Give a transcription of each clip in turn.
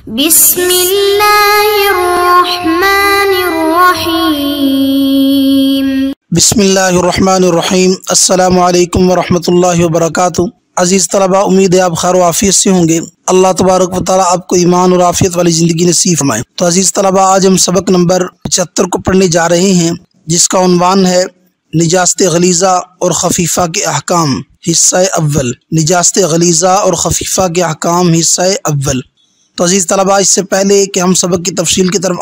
بسم اللہ الرحمن الرحیم۔ بسم اللہ الرحمن الرحیم۔ السلام علیکم ورحمۃ اللہ وبرکاتہ۔ عزیز طلباء، امید ہے آپ خیر و عافیت سے ہوں گے۔ اللہ تبارک و تعالیٰ آپ کو ایمان اور عافیت والی زندگی نصیب فرمائے۔ تو عزیز طلباء، آج ہم سبق نمبر 75 کو پڑھنے جا رہے ہیں، جس کا عنوان ہے نجاست غلیظہ اور خفیفہ کے احکام، حصہ اول۔ نجاست غلیظہ اور خفیفہ کے احکام، حصہ اول۔ تو عزیز طلباء، اس سے پہلے کہ ہم سبق کی تفصیل کی طرف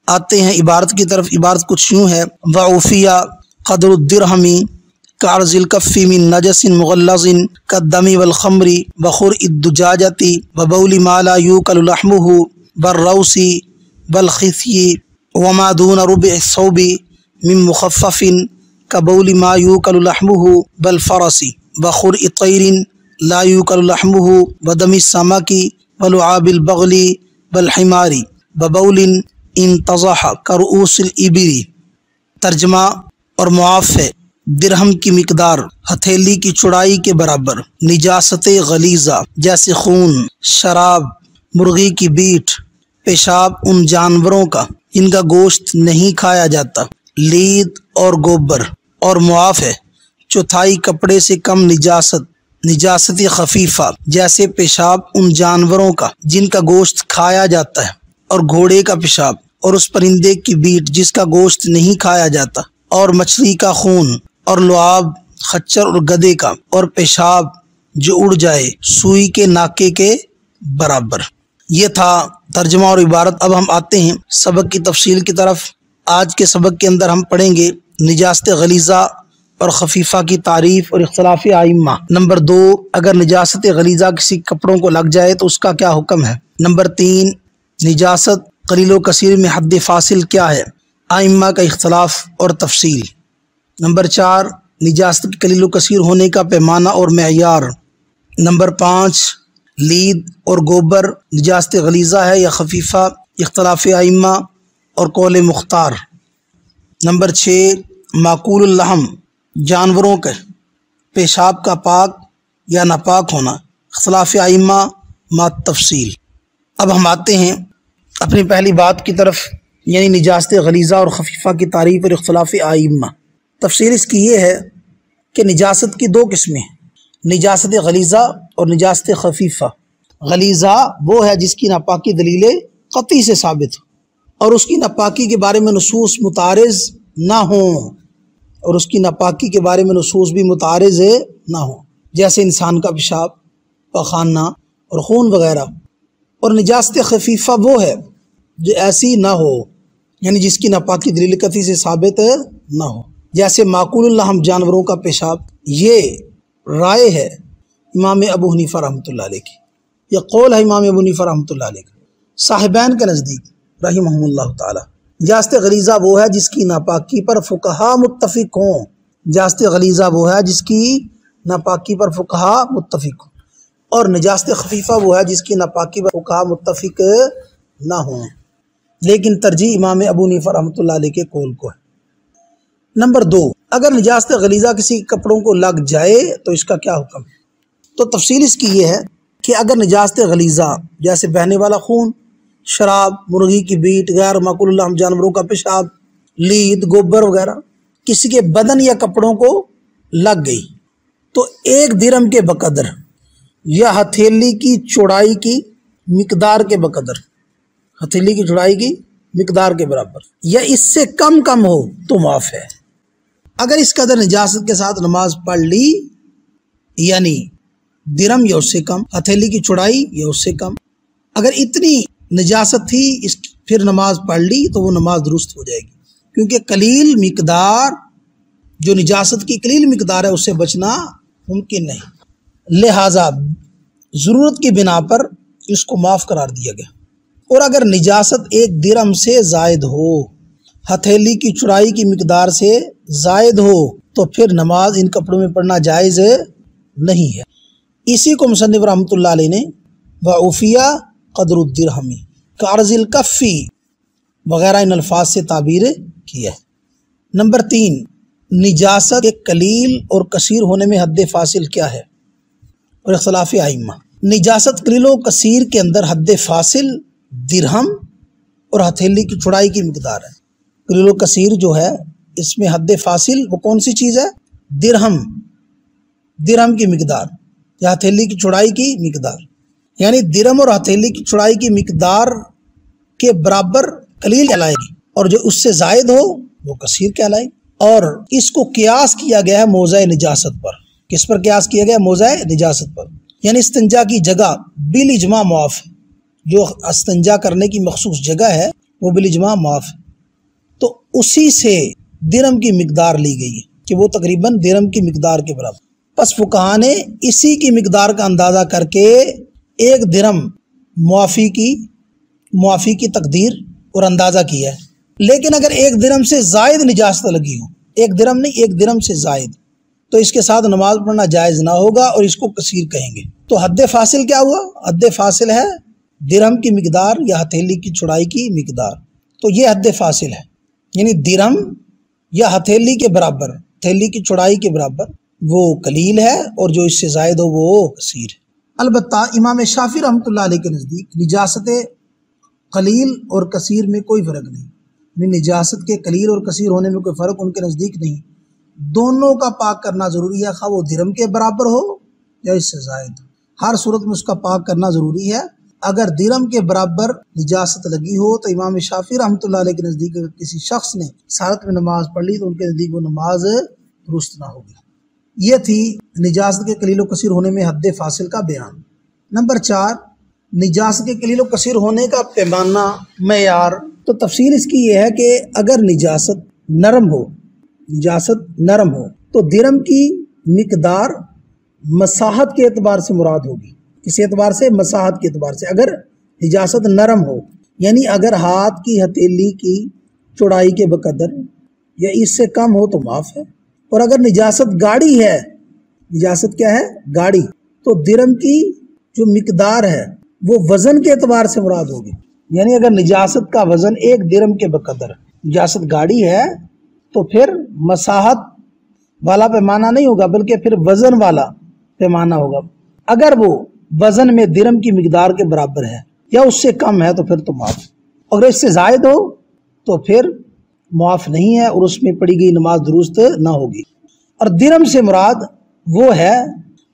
آتے ہیں عبارت کی طرف۔ عبارت کچھ یوں ہے: وعوفیہ قدر الدرہم کعرض الکف من نجس مغلظ کالدم والخمر وخر الدجاجۃ وبول ما لا یوکل لحمہ والروث والخثی وما دون ربع الثوب من مخفف کبول ما یوکل لحمہ والفرس وخر الطیر لا یوکل لحمہ ودم السمک ولعاب البغل والحمار وبول انتضح کرؤوس الابل۔ ترجمہ اور معاف ہے: درہم کی مقدار ہتھیلی کی چوڑائی کے برابر، نجاست غلیظہ جیسے خون، شراب، مرغی کی بیٹ، پیشاب ان جانوروں کا جن کا گوشت نہیں کھایا جاتا، لید اور گوبر، اور معاف ہے چوتھائی کپڑے سے کم نجاست، نجاست خفیفہ جیسے پیشاب ان جانوروں کا جن کا گوشت کھایا جاتا ہے، اور گھوڑے کا پیشاب، اور اس پرندے کی بیٹ جس کا گوشت نہیں کھایا جاتا، اور مچھلی کا خون، اور لعاب خچر اور گدھے کا، اور پیشاب جو اڑ جائے سوئی کے ناکے کے برابر۔ یہ تھا ترجمہ اور عبارت۔ اب ہم آتے ہیں سبق کی تفصیل کی طرف۔ آج کے سبق کے اندر ہم پڑھیں گے نجاست غلیظہ اور خفیفہ کی تعریف اور اختلاف ائمہ۔ نمبر 2، اگر نجاست غلیظہ کسی کپڑوں کو لگ جائے تو اس کا کیا حکم ہے۔ نمبر 3، نجاست قلیل و کثیر میں حد فاصل کیا ہے، ائمہ کا اختلاف اور تفصیل۔ نمبر 4، نجاست کی قلیل و کثیر ہونے کا پیمانہ اور معیار۔ نمبر 5، لید اور گوبر نجاست غلیظہ ہے یا خفیفہ، اختلاف ائمہ اور قول مختار۔ نمبر 6، معقول اللحم جانوروں کے پیشاب کا پاک یا ناپاک ہونا، اختلاف ائمہ مع تفصیل۔ اب ہم آتے ہیں اپنی پہلی بات کی طرف، یعنی نجاست غلیظہ اور خفیفہ کی تعریف اور اختلاف ائمہ۔ تفصیل اس کی یہ ہے کہ نجاست کی 2 قسمیں ہیں، نجاست غلیظہ اور نجاست خفیفہ۔ غلیظہ وہ ہے جس کی ناپاکی دلیل قطعی سے ثابت ہو اور اس کی ناپاکی کے بارے میں نصوص متعارض نہ ہوں، اور اس کی ناپاکی کے بارے میں نصوص بھی متعارض نہ ہوں، جیسے انسان کا پیشاب، پخانہ اور خون وغیرہ۔ اور نجاست خفیفہ وہ ہے جو ایسی نہ ہو، یعنی جس کی ناپاکی دلیل قطعی سے ثابت نہ ہو، جیسے معقول اللحم جانوروں کا پیشاب۔ یہ رائے ہے امام ابو حنیفہ رحمۃ اللہ علیہ کی، یہ قول ہے امام ابو حنیفہ رحمۃ اللہ علیہ کا، صاحبین کے نزدیک رحمہم اللہ تعالی۔ نجاست غلیظہ وہ ہے جس کی ناپاکی پر فقہا متفق ہوں، نجاست غلیظہ وہ ہے جس کی ناپاکی پر فقہا متفق ہوں، اور نجاست خفیفہ وہ ہے جس کی ناپاکی پر فقہا متفق نہ ہوں، لیکن ترجیح امام ابو حنیفہ رحمۃ اللہ علیہ کے قول کو ہے۔ نمبر 2، اگر نجاست غلیظہ کسی کپڑوں کو لگ جائے تو اس کا کیا حکم ہے۔ تو تفصیل اس کی یہ ہے کہ اگر نجاست غلیظہ جیسے بہنے والا خون، شراب، مرغی کی بیٹ، غیر معقول اللحم جانوروں کا پیشاب، لید، گوبر وغیرہ کسی کے بدن یا کپڑوں کو لگ گئی تو 1 درہم کے بقدر یا ہتھیلی کی چوڑائی کی مقدار کے بقدر، ہتھیلی کی چوڑائی کی مقدار کے برابر یا اس سے کم ہو تو معاف ہے۔ اگر اس قدر نجاست کے ساتھ نماز پڑھ لی، یعنی درہم یا اس سے کم، ہتھیلی کی چوڑائی یا اس سے کم، اگر اتنی نجاست تھی پھر نماز پڑھ لی تو وہ نماز درست ہو جائے گی، کیونکہ قلیل مقدار جو نجاست کی قلیل مقدار ہے اس سے بچنا ممکن نہیں، لہٰذا ضرورت کی بنا پر اس کو معاف قرار دیا گیا۔ اور اگر نجاست 1 درہم سے زائد ہو، ہتھیلی کی چوڑائی کی مقدار سے زائد ہو، تو پھر نماز ان کپڑوں میں پڑھنا جائز نہیں ہے۔ اسی کو مصنف رحمۃ اللہ علیہ نے وعوفیہ قدر الدرہم کعرض الکف وغیرہ ان الفاظ سے تعبیر کیا ہے۔ نمبر 3، نجاست کے قلیل اور کثیر ہونے میں حد فاصل کیا ہے اور اختلاف ائمہ۔ نجاست قلیل و کثیر کے اندر حد فاصل درہم اور ہتھیلی کی چوڑائی کی مقدار ہے۔ قلیل و کثیر جو ہے اس میں حد فاصل وہ کون سی چیز ہے؟ درہم کی مقدار یا ہتھیلی کی چوڑائی کی مقدار، یعنی درہم اور ہتھیلی کی چوڑائی کی مقدار کے برابر قلیل کہلائے گی، اور جو اس سے زائد ہو وہ کثیر کہلائے گی۔ اور اس کو قیاس کیا گیا ہے موضع نجاست پر۔ کس پر قیاس کیا گیا؟ موضع نجاست پر، یعنی استنجا کی جگہ بالاجماع معاف ہے، جو استنجا کرنے کی مخصوص جگہ ہے وہ بالاجماع معاف ہے، تو اسی سے درہم کی مقدار لی گئی ہے کہ وہ تقریباً درہم کی مقدار کے برابر۔ پس فقہاء نے اسی کی مقدار کا اندازہ کر کے ایک درہم معافی کی تقدیر اور اندازہ کیا ہے۔ لیکن اگر ایک درہم سے زائد نجاست لگی ہو، ایک درہم نہیں، ایک درہم سے زائد، تو اس کے ساتھ نماز پڑھنا جائز نہ ہوگا اور اس کو کثیر کہیں گے۔ تو حد فاصل کیا ہوا؟ حد فاصل ہے درہم کی مقدار یا ہتھیلی کی چوڑائی کی مقدار، تو یہ حد فاصل ہے، یعنی درہم یا ہتھیلی کے برابر، ہتھیلی کی چوڑائی کے برابر وہ قلیل ہے، اور جو اس سے زائد ہو وہ کثیر ہے۔ البتہ امام شافعی رحمۃ اللہ علیہ کے نزدیک نجاست قلیل اور کثیر میں کوئی فرق نہیں، یعنی نجاست کے قلیل اور کثیر ہونے میں کوئی فرق ان کے نزدیک نہیں، دونوں کا پاک کرنا ضروری ہے، خواہ وہ درہم کے برابر ہو یا اس سے زائد، ہر صورت میں اس کا پاک کرنا ضروری ہے۔ اگر درہم کے برابر نجاست لگی ہو تو امام شافعی رحمۃ اللہ علیہ کے نزدیک اگر کسی شخص نے سارت میں نماز پڑھ لی تو ان کے نزدیک وہ نماز درست نہ ہوگی۔ یہ تھی نجاست کے قلیل و کثیر ہونے میں حد فاصل کا بیان۔ نمبر 4، نجاست کے قلیل و کثیر ہونے کا پیمانہ، معیار۔ تو تفصیل اس کی یہ ہے کہ اگر نجاست نرم ہو تو درہم کی مقدار مساحت کے اعتبار سے مراد ہوگی۔ کس اعتبار سے؟ مساحت کے اعتبار سے۔ اگر نجاست نرم ہو یعنی اگر ہاتھ کی ہتھیلی کی چوڑائی کے بقدر یا اس سے کم ہو تو معاف ہے، اور اگر نجاست گاڑی ہے، نجاست کیا ہے؟ گاڑی، تو درہم کی جو مقدار ہے وہ وزن کے اعتبار سے مراد ہوگی، یعنی اگر نجاست کا وزن ایک درہم کے بقدر، نجاست گاڑی ہے تو پھر مساحت والا پیمانہ نہیں ہوگا بلکہ پھر وزن والا پیمانہ ہوگا۔ اگر وہ وزن میں درہم کی مقدار کے برابر ہے یا اس سے کم ہے تو پھر تو معاف، اگر اس سے زائد ہو تو پھر معاف نہیں ہے اور اس میں پڑھی گئی نماز درست نہ ہوگی۔ اور درہم سے مراد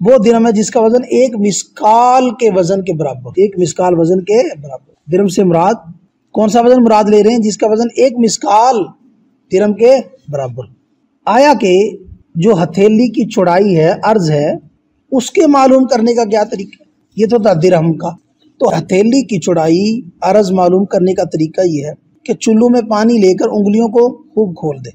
وہ درہم ہے جس کا وزن ایک مسکال کے وزن کے برابر، ایک مسکال وزن کے برابر۔ درہم سے مراد کون سا وزن مراد لے رہے ہیں؟ جس کا وزن ایک مسکال درہم کے برابر۔ آیا کہ جو ہتھیلی کی چوڑائی ہے، عرض ہے، اس کے معلوم کرنے کا کیا طریقہ؟ یہ تو تھا درہم کا، تو ہتھیلی کی چوڑائی عرض معلوم کرنے کا طریقہ یہ ہے کہ چلو میں پانی لے کر انگلیوں کو خوب کھول دے،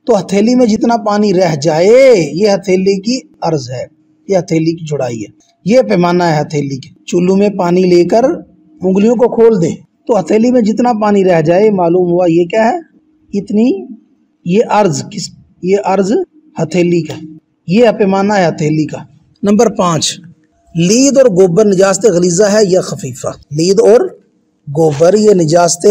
تو ہتھیلی میں جتنا پانی رہ جائے یہ ہتھیلی کی عرض ہے، یہ ہتھیلی کی چوڑائی ہے، یہ پیمانہ ہے ہتھیلی کے۔ چلو میں پانی لے کر انگلیوں کو کھول دے تو ہتھیلی میں جتنا پانی رہ جائے معلوم ہوا یہ کیا ہے؟ اتنی، یہ عرض ہتھیلی کا، یہ پیمانہ ہے ہتھیلی کا۔ نمبر 5، لید اور گوبر نجاست غلیظہ ہے یا خفیفہ؟ لید اور گوبر یہ نجاست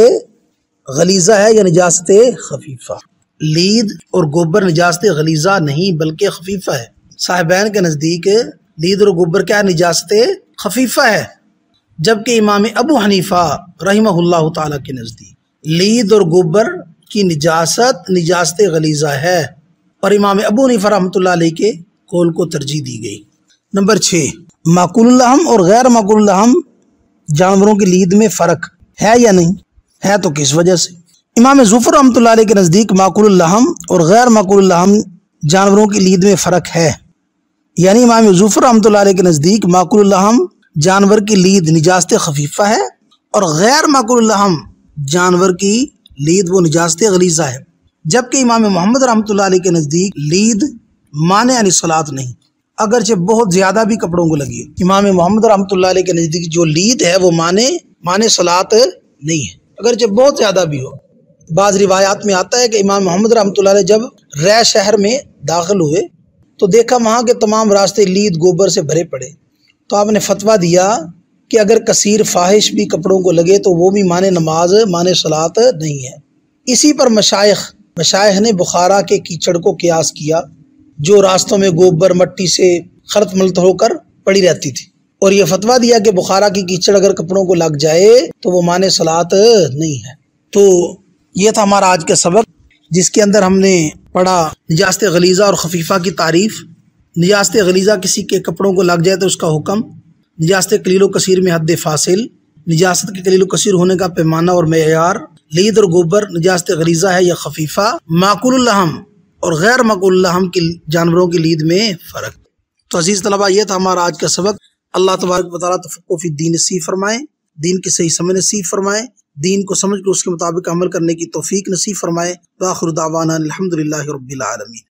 غلیظہ ہے یا نجاست خفیفہ؟ لید اور گوبر نجاست غلیظہ نہیں بلکہ خفیفہ ہے۔ صاحبین کے نزدیک لید اور گوبر کیا نجاست خفیفہ ہے، جبکہ امام ابو حنیفہ رحمہ اللہ تعالیٰ کے نزدیک لید اور گوبر کی نجاست غلیظہ ہے، اور امام ابو حنیفہ رحمۃ اللہ علیہ کے قول کو ترجیح دی گئی۔ نمبر 6، معقول اللحم اور غیر معقول اللحم جانوروں کی لید میں فرق ہے یا نہیں؟ ہے تو کس وجہ سے؟ امام ظفر رحمۃ اللہ علیہ کے نزدیک معقول اللحم اور غیر معقول اللحم جانوروں کی لید میں فرق ہے، یعنی امام ظفر رحمۃ اللہ علیہ کے نزدیک معقول اللحم جانور کی لید نجاست خفیفہ ہے، اور غیر معقول اللحم جانور کی لید وہ نجاست غلیظہ ہے، جبکہ امام محمد رحمۃ اللہ علیہ کے نزدیک لید مانع عن الصلاۃ نہیں، اگرچہ بہت زیادہ بھی کپڑوں کو لگی ہے۔ امام محمد رحمۃ اللہ علیہ کے نزدیک جو لید ہے وہ مانع صلاۃ نہیں ہے، اگرچہ بہت زیادہ بھی ہو۔ بعض روایات میں آتا ہے کہ امام محمد رحمۃ اللہ علیہ جب ری شہر میں داخل ہوئے تو دیکھا وہاں کے تمام راستے لید گوبر سے بھرے پڑے، تو آپ نے فتویٰ دیا کہ اگر کثیر فاحش بھی کپڑوں کو لگے تو وہ بھی مانع نماز مانع صلاۃ نہیں ہے۔ اسی پر مشائخ نے بخارا کے کیچڑ کو قیاس کیا جو راستوں میں گوبر مٹی سے خلط ملط ہو کر پڑی رہتی تھی، اور یہ فتویٰ دیا کہ بخارا کی کیچڑ اگر کپڑوں کو لگ جائے تو وہ مانے صلاۃ نہیں ہے۔ تو یہ تھا ہمارا آج کا سبق، جس کے اندر ہم نے پڑھا نجاست غلیظہ اور خفیفہ کی تعریف، نجاست غلیظہ کسی کے کپڑوں کو لگ جائے تو اس کا حکم، نجاست قلیل و کثیر میں حد فاصل، نجاست کے قلیل و کثیر ہونے کا پیمانہ اور معیار، لید اور گوبر نجاست غلیظہ ہے یا خفیفہ، معقول اللحم اور غیر معقول اللحم کی جانوروں کی لید میں فرق۔ تو عزیز طلبہ، یہ تھا ہمارا آج کا سبق۔ اللہ تبارک و تعالیٰ تفقہ فی الدین نصیب فرمائے، دین کی صحیح سمجھ نصیب فرمائے، دین کو سمجھ کر اس کے مطابق عمل کرنے کی توفیق نصیب فرمائے۔ وآخر دعوانا الحمدللہ رب العالمین۔